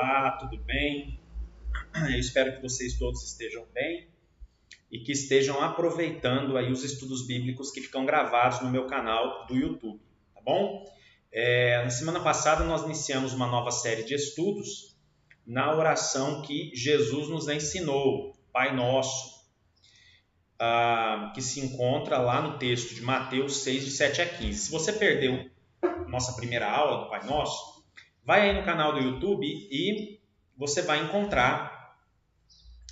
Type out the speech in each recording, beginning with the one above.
Olá, tudo bem? Eu espero que vocês todos estejam bem e que estejam aproveitando aí os estudos bíblicos que ficam gravados no meu canal do YouTube, tá bom? Na semana passada nós iniciamos uma nova série de estudos na oração que Jesus nos ensinou, Pai Nosso, que se encontra lá no texto de Mateus 6, de 7 a 15. Se você perdeu nossa primeira aula do Pai Nosso, vai aí no canal do YouTube e você vai encontrar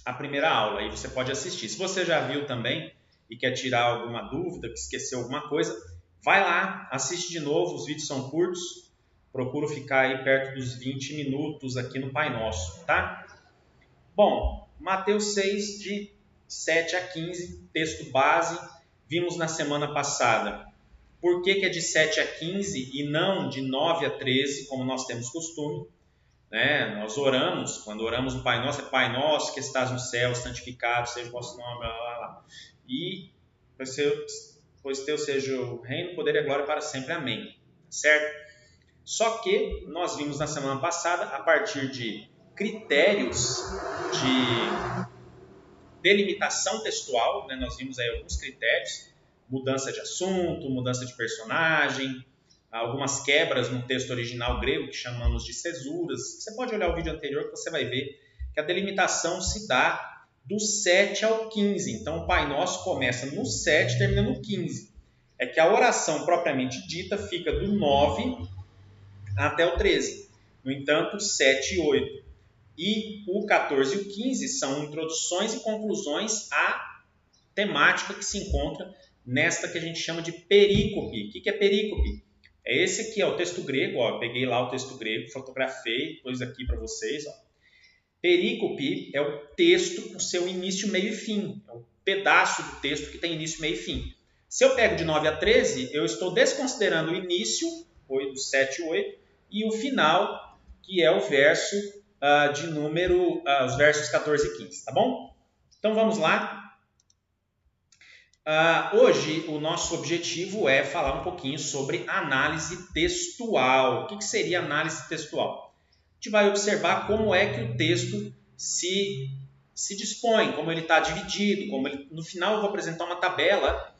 a primeira aula. Aí você pode assistir. Se você já viu também e quer tirar alguma dúvida, que esqueceu alguma coisa, vai lá, assiste de novo. Os vídeos são curtos. Procuro ficar aí perto dos 20 minutos aqui no Pai Nosso, tá? Bom, Mateus 6, de 7 a 15, texto base. Vimos na semana passada por que é de 7 a 15 e não de 9 a 13, como nós temos costume. Nós oramos, quando oramos o Pai Nosso, é Pai Nosso que estás no céu, santificado seja o vosso nome, blá, blá, blá. E pois teu seja o reino, o poder e a glória para sempre. Amém. Certo? Só que nós vimos na semana passada, a partir de critérios de delimitação textual, nós vimos aí alguns critérios, mudança de assunto, mudança de personagem, algumas quebras no texto original grego, que chamamos de cesuras. Você pode olhar o vídeo anterior que você vai ver que a delimitação se dá do 7 ao 15. Então, o Pai Nosso começa no 7 e termina no 15. É que a oração propriamente dita fica do 9 até o 13. No entanto, 7 e 8. E o 14 e o 15 são introduções e conclusões à temática que se encontra nesta que a gente chama de perícope. O que é perícope? É esse aqui, o texto grego. Eu peguei lá o texto grego, fotografei, pus aqui para vocês. Perícope é o texto com seu início, meio e fim. É o pedaço do texto que tem início, meio e fim. Se eu pego de 9 a 13, eu estou desconsiderando o início, do 7 e 8, e o final, que é o verso de número, os versos 14 e 15, tá bom? Então vamos lá. Hoje o nosso objetivo é falar um pouquinho sobre análise textual. O que seria análise textual? A gente vai observar como é que o texto se dispõe, como ele está dividido, no final eu vou apresentar uma tabela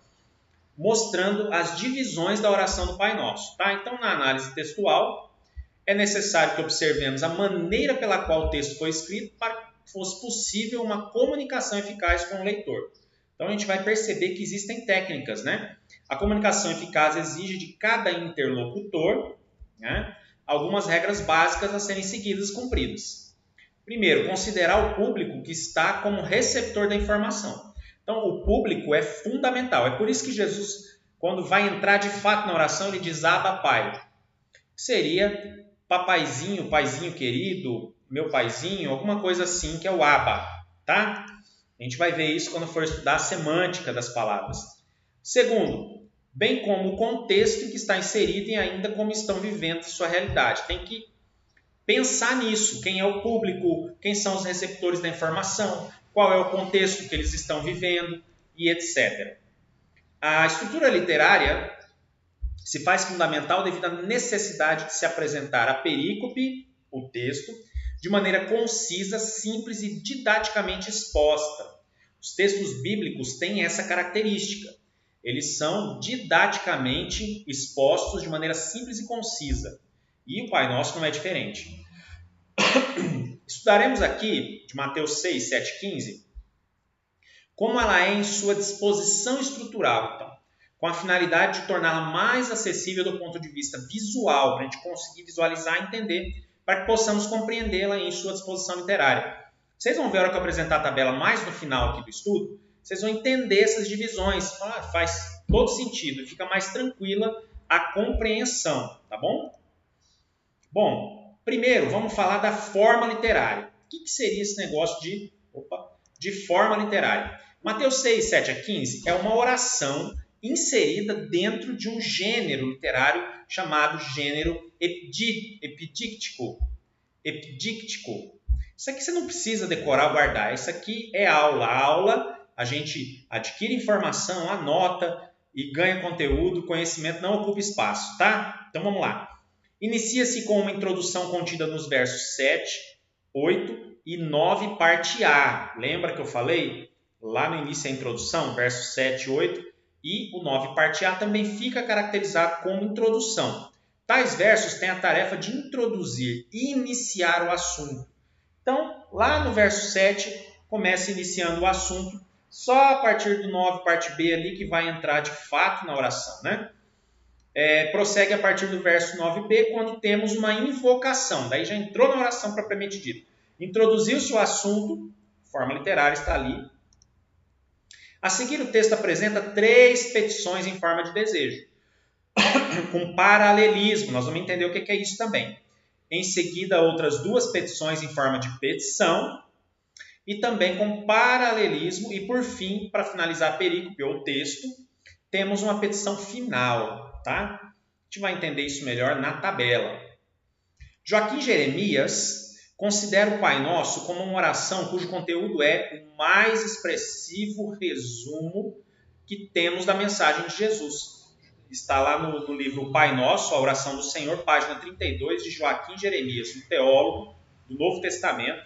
mostrando as divisões da oração do Pai Nosso. Tá? Então, na análise textual, é necessário que observemos a maneira pela qual o texto foi escrito para que fosse possível uma comunicação eficaz com o leitor. Então, a gente vai perceber que existem técnicas, A comunicação eficaz exige de cada interlocutor, algumas regras básicas a serem seguidas e cumpridas. Primeiro, considerar o público que está como receptor da informação. Então, o público é fundamental. É por isso que Jesus, quando vai entrar de fato na oração, ele diz Abba, Pai. Seria papaizinho, paizinho querido, meu paizinho, alguma coisa assim que é o Abba, tá? A gente vai ver isso quando for estudar a semântica das palavras. Segundo, bem como o contexto em que está inserido e ainda como estão vivendo sua realidade. Tem que pensar nisso. Quem é o público, quem são os receptores da informação, qual é o contexto que eles estão vivendo e etc. A estrutura literária se faz fundamental devido à necessidade de se apresentar a perícope, o texto, de maneira concisa, simples e didaticamente exposta. Os textos bíblicos têm essa característica. Eles são didaticamente expostos de maneira simples e concisa. E o Pai Nosso não é diferente. Estudaremos aqui, de Mateus 6, 7, 15, como ela é em sua disposição estrutural, então, com a finalidade de torná-la mais acessível do ponto de vista visual, para a gente conseguir visualizar e entender, para que possamos compreendê-la em sua disposição literária. Vocês vão ver a hora que eu apresentar a tabela mais no final aqui do estudo, vocês vão entender essas divisões. Faz todo sentido e fica mais tranquila a compreensão, tá bom? Bom, primeiro vamos falar da forma literária. O que seria esse negócio de forma literária? Mateus 6, 7 a 15 é uma oração inserida dentro de um gênero literário chamado gênero epidíctico. Isso aqui você não precisa decorar ou guardar. Isso aqui é aula. A aula, a gente adquire informação, anota e ganha conteúdo. Conhecimento não ocupa espaço, tá? Então vamos lá. Inicia-se com uma introdução contida nos versos 7 8 e 9, parte A. Lembra que eu falei lá no início da introdução, versos 7 e 8, e o 9, parte A, também fica caracterizado como introdução. Tais versos têm a tarefa de introduzir, iniciar o assunto. Então, lá no verso 7, começa iniciando o assunto, só a partir do 9, parte B ali, que vai entrar de fato na oração, né? Prossegue a partir do verso 9b, quando temos uma invocação. Daí já entrou na oração propriamente dita. Introduziu-se o assunto, forma literária está ali. A seguir, o texto apresenta 3 petições em forma de desejo, com paralelismo. Nós vamos entender o que é isso também. Em seguida, outras 2 petições em forma de petição, e também com paralelismo. E, por fim, para finalizar a perícope ou texto, temos uma petição final. Tá? A gente vai entender isso melhor na tabela. Joaquim Jeremias considera o Pai Nosso como uma oração cujo conteúdo é o mais expressivo resumo que temos da mensagem de Jesus. Está lá no livro Pai Nosso, a oração do Senhor, página 32, de Joaquim Jeremias, um teólogo do Novo Testamento.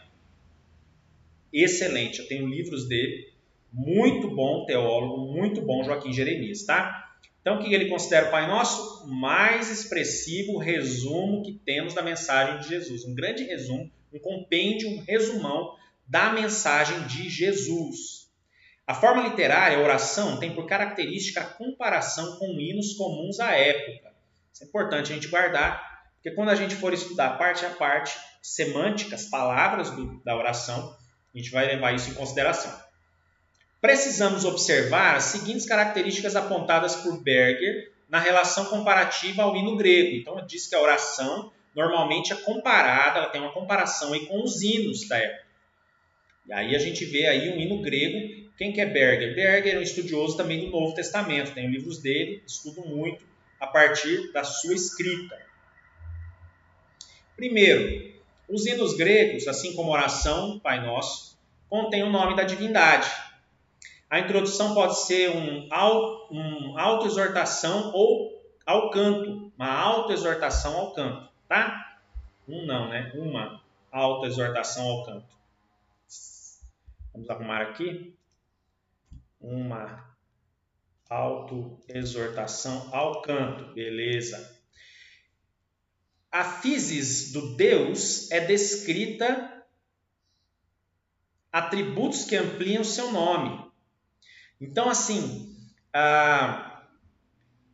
Excelente, eu tenho livros dele. Muito bom teólogo, muito bom Joaquim Jeremias, tá? Então, o que ele considera o Pai Nosso? Mais expressivo resumo que temos da mensagem de Jesus. Um grande resumo, um compêndio, um resumão da mensagem de Jesus. A forma literária, a oração, tem por característica a comparação com hinos comuns à época. Isso é importante a gente guardar, porque quando a gente for estudar parte a parte, semânticas, palavras da oração, a gente vai levar isso em consideração. Precisamos observar as seguintes características apontadas por Berger na relação comparativa ao hino grego. Então, diz que a oração normalmente é comparada, ela tem uma comparação aí com os hinos da época. E aí a gente vê aí um hino grego. Quem que é Berger? Berger é um estudioso também do Novo Testamento. Tem livros dele, estudo muito a partir da sua escrita. Primeiro, os hinos gregos, assim como a oração, Pai Nosso, contêm o nome da divindade. A introdução pode ser uma autoexortação ou ao canto. Uma autoexortação ao canto, tá? Uma autoexortação ao canto. Vamos arrumar aqui. Uma autoexortação ao canto. Beleza. A physis do Deus é descrita atributos que ampliam seu nome. Então, assim,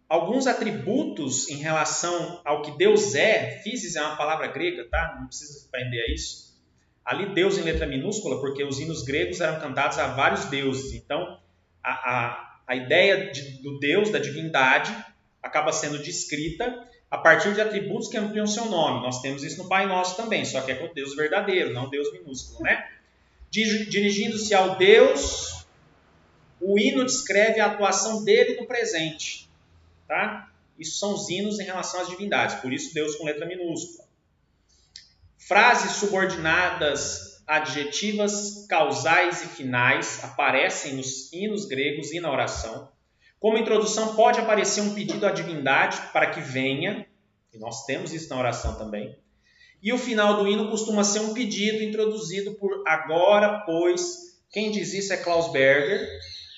alguns atributos em relação ao que Deus é, physis é uma palavra grega, tá? Não precisa aprender a isso. Ali, Deus em letra minúscula, porque os hinos gregos eram cantados a vários deuses. Então, a ideia do Deus, da divindade, acaba sendo descrita a partir de atributos que ampliam seu nome. Nós temos isso no Pai Nosso também, só que é com Deus verdadeiro, não Deus minúsculo, né? Dirigindo-se ao Deus, o hino descreve a atuação dele no presente. Tá? Isso são os hinos em relação às divindades, por isso Deus com letra minúscula. Frases subordinadas, adjetivas, causais e finais aparecem nos hinos gregos e na oração. Como introdução, pode aparecer um pedido à divindade para que venha, e nós temos isso na oração também. E o final do hino costuma ser um pedido introduzido por agora, pois. Quem diz isso é Klaus Berger,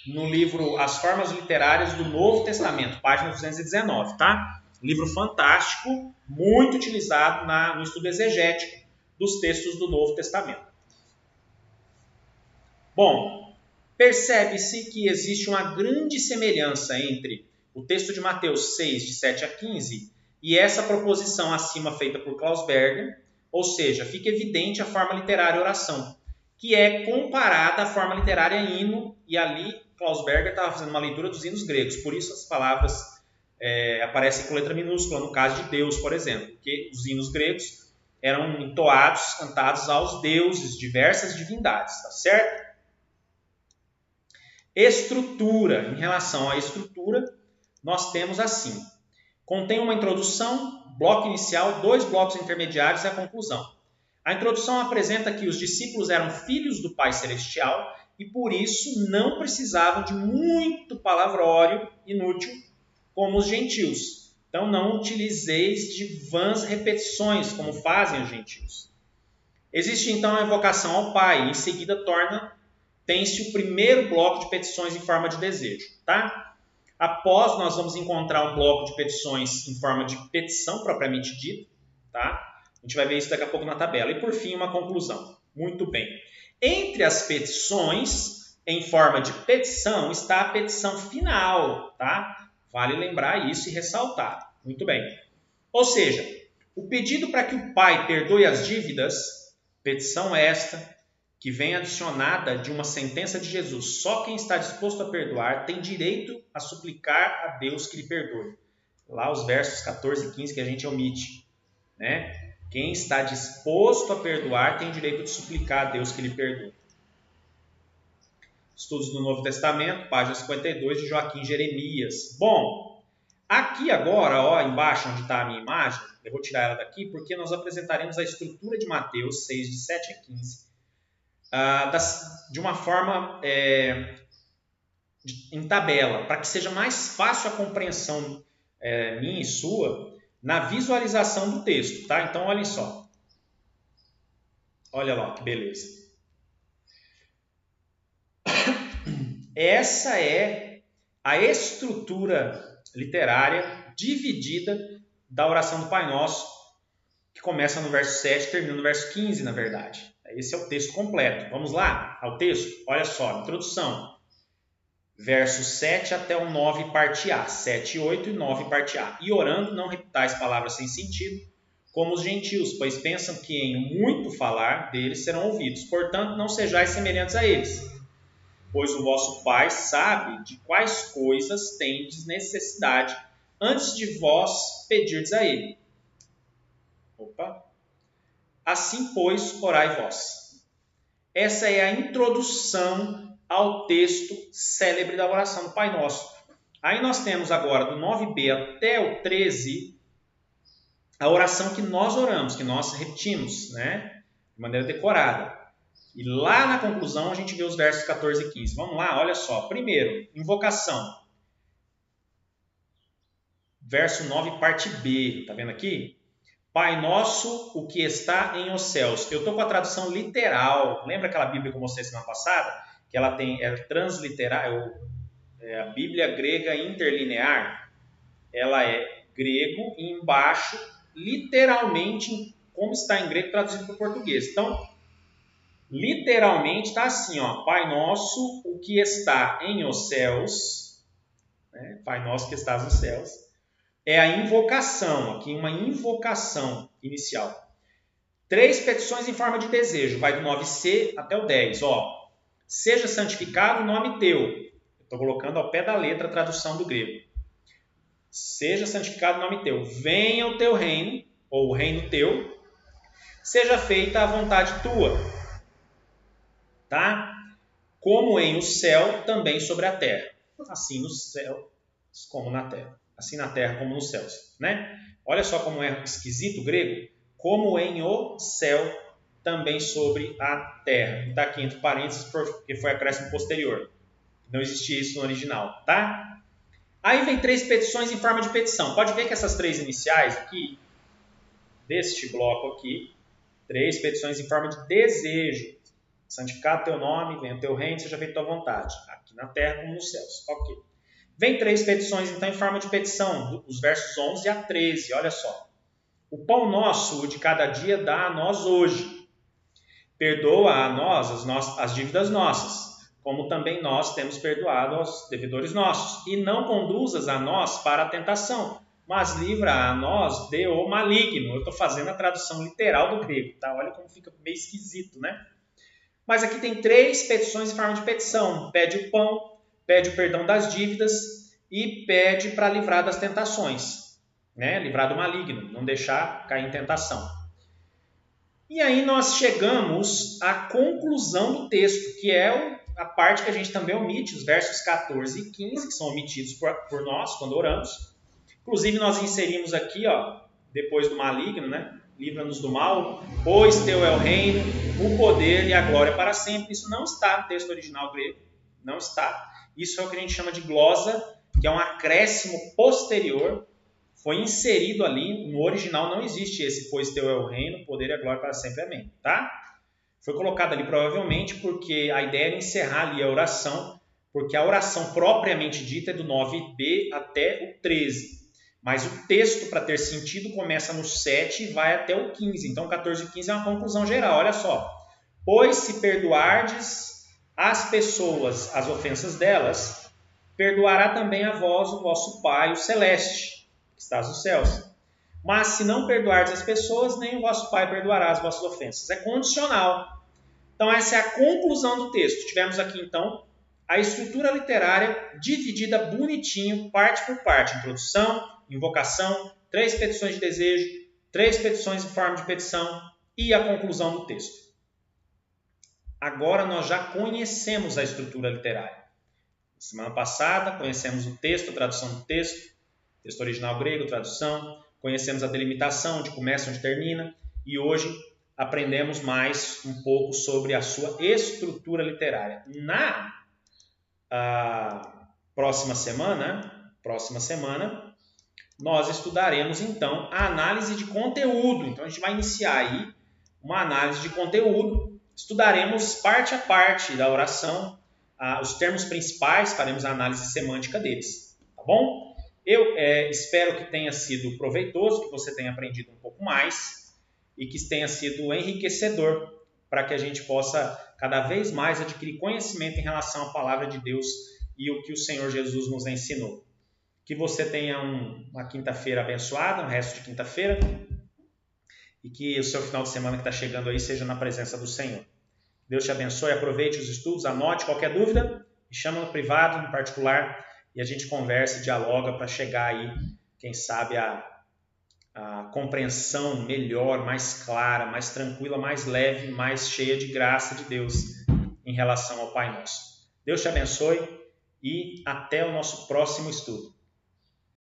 no livro As Formas Literárias do Novo Testamento, página 219, tá? Livro fantástico, muito utilizado no estudo exegético dos textos do Novo Testamento. Bom, percebe-se que existe uma grande semelhança entre o texto de Mateus 6, de 7 a 15, e essa proposição acima feita por Klaus Berger, ou seja, fica evidente a forma literária oração, que é comparada à forma literária hino, e ali Klaus Berger estava fazendo uma leitura dos hinos gregos, por isso as palavras aparecem com letra minúscula, no caso de Deus, por exemplo, porque os hinos gregos eram entoados, cantados aos deuses, diversas divindades, tá certo? Estrutura. Em relação à estrutura, nós temos assim: contém uma introdução, bloco inicial, 2 blocos intermediários e a conclusão. A introdução apresenta que os discípulos eram filhos do Pai Celestial e por isso não precisavam de muito palavrório inútil como os gentios. Então não utilizeis de vãs repetições como fazem os gentios. Existe então a invocação ao Pai, em seguida tem-se o primeiro bloco de petições em forma de desejo, tá? Após, nós vamos encontrar um bloco de petições em forma de petição propriamente dita, tá? A gente vai ver isso daqui a pouco na tabela. E por fim, uma conclusão. Muito bem. Entre as petições em forma de petição está a petição final, tá? Vale lembrar isso e ressaltar. Muito bem. Ou seja, o pedido para que o Pai perdoe as dívidas, petição esta, que vem adicionada de uma sentença de Jesus. Só quem está disposto a perdoar tem direito a suplicar a Deus que lhe perdoe. Lá os versos 14 e 15 que a gente omite, né? Quem está disposto a perdoar tem direito de suplicar a Deus que lhe perdoe. Estudos do Novo Testamento, página 52, de Joaquim Jeremias. Bom, aqui agora, ó, embaixo onde está a minha imagem, eu vou tirar ela daqui porque nós apresentaremos a estrutura de Mateus 6, de 7 a 15, de uma forma em tabela, para que seja mais fácil a compreensão minha e sua na visualização do texto, tá? Então, olhem só. Olha lá, que beleza. Essa é a estrutura literária dividida da oração do Pai Nosso, que começa no verso 7 e termina no verso 15, na verdade. Esse é o texto completo. Vamos lá ao texto? Olha só, introdução. Verso 7 até o 9, parte A. 7, 8 e 9, parte A. E orando, não repitais palavras sem sentido, como os gentios, pois pensam que em muito falar deles serão ouvidos. Portanto, não sejais semelhantes a eles, pois o vosso Pai sabe de quais coisas tendes necessidade antes de vós pedirdes a Ele. Assim, pois, orai vós. Essa é a introdução ao texto célebre da oração do Pai Nosso. Aí nós temos agora, do 9b até o 13, a oração que nós oramos, que nós repetimos, né, de maneira decorada. E lá na conclusão a gente vê os versos 14 e 15. Vamos lá, olha só. Primeiro, invocação. Verso 9, parte B. Tá vendo aqui? Pai nosso, o que está em os céus. Eu estou com a tradução literal. Lembra aquela Bíblia que eu mostrei semana passada? Que ela é transliteral, a Bíblia grega interlinear. Ela é grego e embaixo, literalmente, como está em grego, traduzido para o português. Então, literalmente está assim, ó, Pai nosso, o que está em os céus, né? Pai nosso que estás nos céus, é a invocação, aqui uma invocação inicial. 3 petições em forma de desejo, vai do 9c até o 10, ó. Seja santificado o nome teu. Estou colocando ao pé da letra a tradução do grego. Seja santificado o nome teu. Venha o teu reino, ou o reino teu. Seja feita a vontade tua. Tá? Como em o céu, também sobre a terra. Assim no céu como na terra. Assim na terra como nos céus. Né? Olha só como é esquisito o grego. Como em o céu, também sobre a terra. Está aqui entre parênteses porque foi acréscimo posterior. Não existia isso no original. Tá? Aí vem 3 petições em forma de petição. Pode ver que essas 3 iniciais aqui, deste bloco aqui, 3 petições em forma de desejo. Santificado teu nome, venha o teu reino, seja feita tua vontade. Aqui na terra como nos céus. Ok. Vem 3 petições então em forma de petição, os versos 11 a 13. Olha só. O pão nosso de cada dia dá a nós hoje. Perdoa a nós as dívidas nossas, como também nós temos perdoado aos devedores nossos. E não conduzas a nós para a tentação, mas livra a nós de o maligno. Eu estou fazendo a tradução literal do grego, tá? Olha como fica meio esquisito, né? Mas aqui tem 3 petições em forma de petição. Pede o pão, pede o perdão das dívidas e pede para livrar das tentações, né? Livrar do maligno, não deixar cair em tentação. E aí nós chegamos à conclusão do texto, que é a parte que a gente também omite, os versos 14 e 15, que são omitidos por nós quando oramos. Inclusive nós inserimos aqui, ó, depois do maligno, né? Livra-nos do mal, pois teu é o reino, o poder e a glória para sempre. Isso não está no texto original grego, não está. Isso é o que a gente chama de glosa, que é um acréscimo posterior, foi inserido ali, no original não existe esse, pois teu é o reino, o poder e a glória para sempre, amém, tá? Foi colocado ali provavelmente porque a ideia era encerrar ali a oração, porque a oração propriamente dita é do 9b até o 13. Mas o texto, para ter sentido, começa no 7 e vai até o 15. Então, 14 e 15 é uma conclusão geral. Olha só. Pois se perdoardes as pessoas as ofensas delas, perdoará também a vós o vosso Pai, o Celeste, que estás nos céus. Mas se não perdoardes as pessoas, nem o vosso Pai perdoará as vossas ofensas. É condicional. Então, essa é a conclusão do texto. Tivemos aqui, então, a estrutura literária dividida bonitinho, parte por parte. Introdução, invocação, 3 petições de desejo, 3 petições em forma de petição e a conclusão do texto. Agora nós já conhecemos a estrutura literária. Semana passada conhecemos o texto, a tradução do texto original grego, tradução, conhecemos a delimitação, onde começa, onde termina, e hoje aprendemos mais um pouco sobre a sua estrutura literária. Na próxima semana, nós estudaremos, então, a análise de conteúdo. Então, a gente vai iniciar aí uma análise de conteúdo. Estudaremos parte a parte da oração, os termos principais, faremos a análise semântica deles. Tá bom? Eu espero que tenha sido proveitoso, que você tenha aprendido um pouco mais e que tenha sido enriquecedor para que a gente possa cada vez mais adquirir conhecimento em relação à palavra de Deus e o que o Senhor Jesus nos ensinou. Que você tenha uma quinta-feira abençoada, um resto de quinta-feira, e que o seu final de semana que está chegando aí seja na presença do Senhor. Deus te abençoe, aproveite os estudos, anote qualquer dúvida, me chama no privado, no particular, e a gente conversa e dialoga para chegar aí, quem sabe, a compreensão melhor, mais clara, mais tranquila, mais leve, mais cheia de graça de Deus em relação ao Pai Nosso. Deus te abençoe e até o nosso próximo estudo.